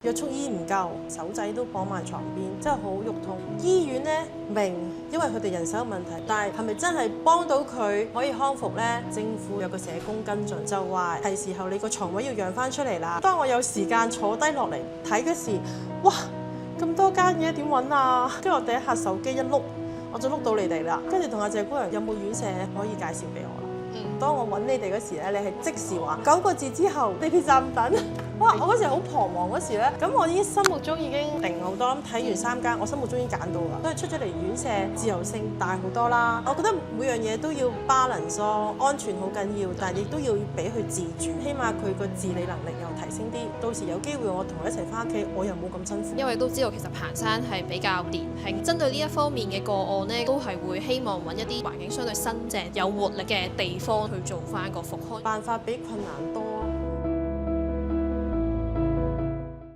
約束衣唔夠，手仔都綁埋床邊，真係好肉痛。醫院呢，明，因為佢哋人手有問題，但係係咪真係幫到佢可以康復呢？政府有個社工跟進，就話係時候你個床位要讓翻出嚟啦。當我有時間坐低落嚟睇嗰時，哇！咁多間嘢點揾啊？跟住我第一下手機一碌，我就碌到你哋啦。跟住同阿謝姑娘有冇院舍可以介紹俾我啦？當我揾你哋嗰時咧，你係即時話9個字之後地鐵站等。哇！我嗰時好彷徨嗰時咧，咁我已經心目中已經定好多，睇完3間，我心目中已經揀到啦。所以出咗嚟院舍自由性大好多啦。我覺得每樣嘢都要 balance 咯，安全好緊要，但係亦都要俾佢自主，起碼佢個自理能力又提升啲。到時有機會我同佢一齊翻屋企，我又冇咁辛苦。因為都知道其實彭山係比較年輕，針對呢一方面嘅個案呢，都係會希望揾一啲環境相對新淨、有活力嘅地方去做翻個復康。辦法比困難多。